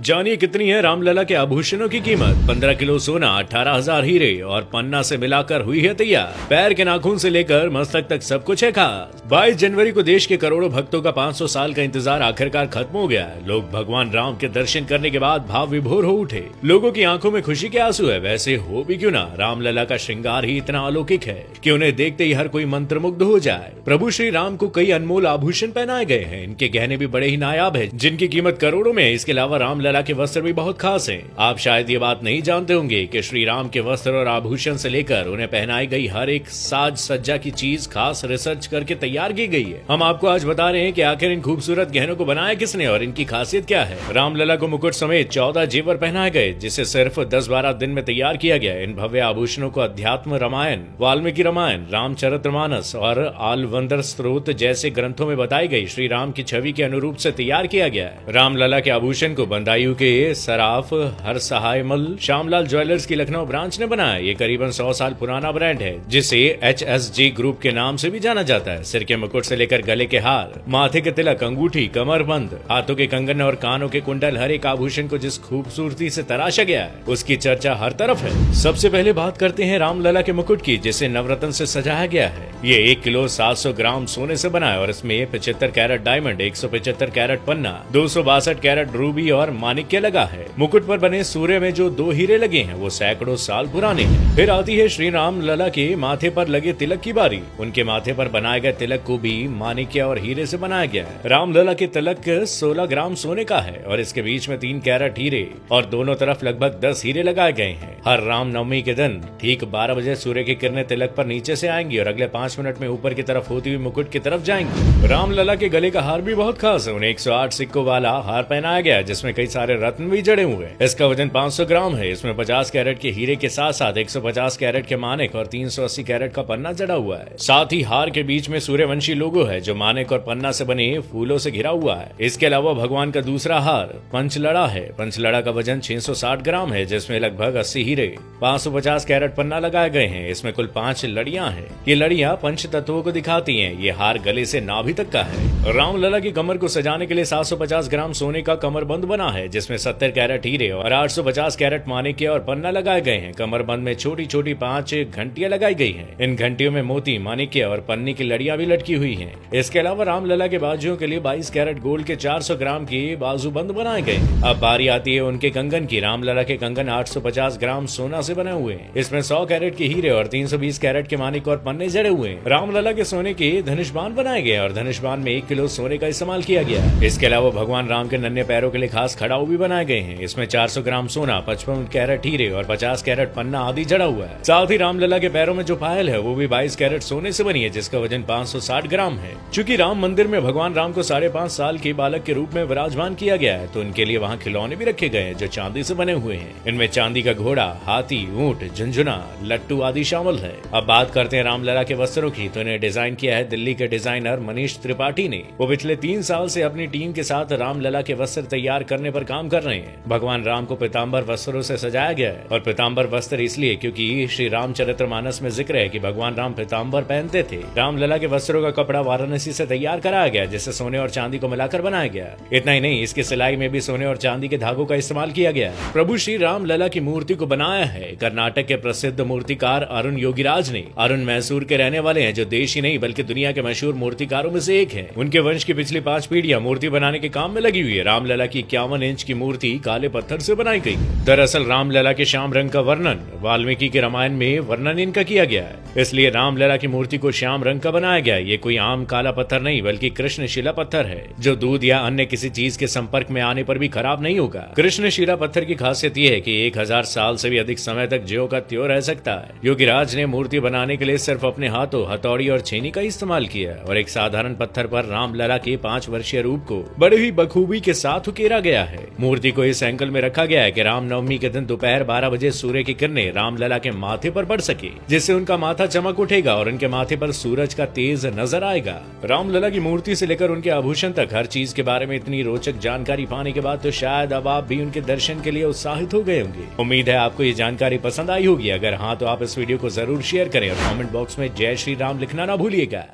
जानिए कितनी है रामलला के आभूषणों की कीमत। 15 किलो सोना, 18,000 हीरे और पन्ना से मिलाकर हुई है तैयार। पैर के नाखून से लेकर मस्तक तक सब कुछ है खास। 22 जनवरी को देश के करोड़ों भक्तों का 500 साल का इंतजार आखिरकार खत्म हो गया है। लोग भगवान राम के दर्शन करने के बाद भाव विभोर हो उठे। लोगों की आंखों में खुशी के आंसू है। वैसे हो भी क्यों ना, रामलला का श्रृंगार ही इतना अलौकिक है कि उन्हें देखते ही हर कोई मंत्रमुग्ध हो जाए। प्रभु श्री राम को कई अनमोल आभूषण पहनाए गए हैं। इनके गहने भी बड़े ही नायाब है, जिनकी कीमत करोड़ों में है। इसके अलावा रामलला के वस्त्र भी बहुत खास हैं। आप शायद ये बात नहीं जानते होंगे कि श्री राम के वस्त्र और आभूषण से लेकर उन्हें पहनाई गई हर एक साज सज्जा की चीज खास रिसर्च करके तैयार की गई है। हम आपको आज बता रहे हैं कि आखिर इन खूबसूरत गहनों को बनाया किसने और इनकी खासियत क्या है। रामलला को मुकुट समेत 14 जेवर पहनाए गए, जिसे सिर्फ 10-12 दिन में तैयार किया गया। इन भव्य आभूषणों को अध्यात्म रामायण, वाल्मीकि रामायण, रामचरितमानस और आलवंदर स्त्रोत जैसे ग्रंथों में बताई गई श्री राम की छवि के अनुरूप से तैयार किया गया है। रामलला के आभूषण को बंदायूं के सराफ हर सहायमल श्यामलाल ज्वेलर्स की लखनऊ ब्रांच ने बनाया। ये करीबन 100 साल पुराना ब्रांड है, जिसे HSG ग्रुप के नाम से भी जाना जाता है। सिर के मुकुट से लेकर गले के हार, माथे के तिलक, अंगूठी, कमरबंद, हाथों के कंगन और कानों के कुंडल, हर एक आभूषण को जिस खूबसूरती से तराशा गया है उसकी चर्चा हर तरफ है। सबसे पहले बात करते हैं रामलला के मुकुट की, जिसे नवरत्न से सजाया गया है। ये 1 किलो 700 ग्राम सोने से बना है और इसमें 75 कैरेट डायमंड, 175 कैरेट पन्ना, 262 कैरेट रूबी और माणिक्य लगा है। मुकुट पर बने सूर्य में जो 2 हीरे लगे हैं वो सैकड़ों साल पुराने हैं। फिर आती है श्री राम लला के माथे पर लगे तिलक की बारी। उनके माथे पर बनाए गए तिलक को भी माणिक्य और हीरे से बनाया गया है। रामलला के तिलक 16 ग्राम सोने का है और इसके बीच में 3 कैरेट हीरे और दोनों तरफ लगभग 10 हीरे लगाए गए हैं। हर राम नवमी के दिन ठीक 12 बजे सूर्य की किरणें तिलक पर नीचे से आएंगी और अगले 5 मिनट में ऊपर की तरफ होती हुई मुकुट की तरफ जाएंगी। रामलला के गले का हार भी बहुत खास है। उन्हें 108 सिक्कों वाला हार पहनाया गया है, जिसमें कई सारे रत्न भी जड़े हुए हैं। इसका वजन 500 ग्राम है। इसमें 50 कैरेट के हीरे के साथ साथ 150 कैरेट के मानिक और 380 कैरेट का पन्ना जड़ा हुआ है। साथ ही हार के बीच में सूर्यवंशी लोगो है, जो मानिक और पन्ना से बने फूलों से घिरा हुआ है। इसके अलावा भगवान का दूसरा हार पंचलड़ा है। पंचलड़ा का वजन 660 ग्राम है, जिसमें लगभग 80 हीरे, 550 कैरेट पन्ना लगाए गए हैं। इसमें कुल 5 लड़ियां हैं। ये लड़ियां पंच तत्वों को दिखाती हैं। ये हार गले से नाभि तक का है। रामलला की कमर को सजाने के लिए 750 ग्राम सोने का कमरबंद बना है, जिसमें 70 कैरेट हीरे और 850 कैरेट माणिक्य और पन्ना लगाए गए हैं। कमरबंद में छोटी छोटी 5 घंटियां लगाई गई हैं। इन घंटियों में मोती, माणिक्य और पन्नी की लड़ियां भी लटकी हुई हैं। इसके अलावा रामलला के बाजुओं के लिए 22 कैरेट गोल्ड के 400 ग्राम के बाजूबंद बनाए गए। अब बारी आती है उनके कंगन की। रामलला के कंगन 850 ग्राम सोना से बने हुए हैं। इसमें 100 कैरेट के हीरे और 320 कैरेट के माणिक और पन्ने जड़े हुए हैं। रामलला के सोने के धनुष्बाण बनाए गए और धनुष्बाण में 1 किलो सोने का इस्तेमाल किया गया है। इसके अलावा भगवान राम के नन्हे पैरों के लिए खास खड़ाऊ भी बनाए गए हैं। इसमें 400 ग्राम सोना, 55 कैरेट हीरे और 50 कैरेट पन्ना आदि जड़ा हुआ है। साथ ही रामलला के पैरों में जो पायल है वो भी 22 कैरेट सोने से बनी है, जिसका वजन 560 ग्राम है। चूंकि राम मंदिर में भगवान राम को 5.5 साल के बालक के रूप में विराजमान किया गया है, तो उनके लिए वहाँ खिलौने भी रखे गए हैं जो चांदी से बने हुए हैं। इनमें चांदी का घोड़ा, हाथी, ऊंट, झुंझुना, लट्टू आदि शामिल है। अब बात करते हैं रामलला के वस्त्रों की, तो इन्हें डिजाइन किया है दिल्ली के डिजाइनर मनीष त्रिपाठी ने। वो पिछले 3 साल से अपनी टीम के साथ रामलला के वस्त्र तैयार करने पर काम कर रहे हैं। भगवान राम को पीताम्बर वस्त्रों से सजाया गया है और पीताम्बर वस्त्र इसलिए क्योंकि श्री रामचरितमानस में जिक्र है कि भगवान राम पीताम्बर पहनते थे। रामलला के वस्त्रों का कपड़ा वाराणसी से तैयार कराया गया, जिसे सोने और चांदी को मिलाकर बनाया गया। इतना ही नहीं, इसकी सिलाई में भी सोने और चांदी के धागों का इस्तेमाल किया गया। प्रभु श्री रामलला की मूर्ति को बनाया है कर्नाटक के प्रसिद्ध मूर्तिकार अरुण योगीराज ने। अरुण मैसूर के रहने वाले हैं, जो देश ही नहीं बल्कि दुनिया के मशहूर मूर्तिकारों में से एक है। उनके वंश की पिछली 5 पीढ़ियां मूर्ति बनाने के काम में लगी हुई है। रामलला की 51 इंच की मूर्ति काले पत्थर से बनाई गई। दरअसल रामलला के श्याम रंग का वर्णन वाल्मीकि के रामायण में वर्णन इनका किया गया है, इसलिए रामलला की मूर्ति को श्याम रंग का बनाया गया। ये कोई आम काला पत्थर नहीं बल्कि कृष्णशिला पत्थर है, जो दूध या अन्य किसी चीज के संपर्क में आने पर भी खराब नहीं होगा। कृष्णशिला पत्थर की खासियत यह है कि 1000 साल से भी अधिक समय तक ज्यों का त्यों रह सकता है। योगीराज ने मूर्ति बनाने के लिए सिर्फ अपने हाथों, हथौड़ी और छेनी का इस्तेमाल किया और एक साधारण पत्थर पर रामलला के 5 वर्षीय रूप को बड़े ही बखूबी के साथ उकेरा गया है। मूर्ति को इस एंगल में रखा गया है कि रामनवमी के दिन दोपहर 12 बजे सूर्य की किरणें रामलला के माथे पर पड़ सके, जिससे उनका माथा चमक उठेगा और उनके माथे पर सूरज का तेज नजर आएगा। रामलला की मूर्ति से लेकर उनके आभूषण तक हर चीज के बारे में इतनी रोचक जानकारी पाने के बाद तो शायद अब आप भी उनके दर्शन के लिए उत्साहित हो गए होंगे। उम्मीद है आपको ये जानकारी पसंद आई होगी। अगर हाँ, तो आप इस वीडियो को जरूर शेयर करें और कमेंट बॉक्स में जय श्री राम लिखना ना भूलिएगा।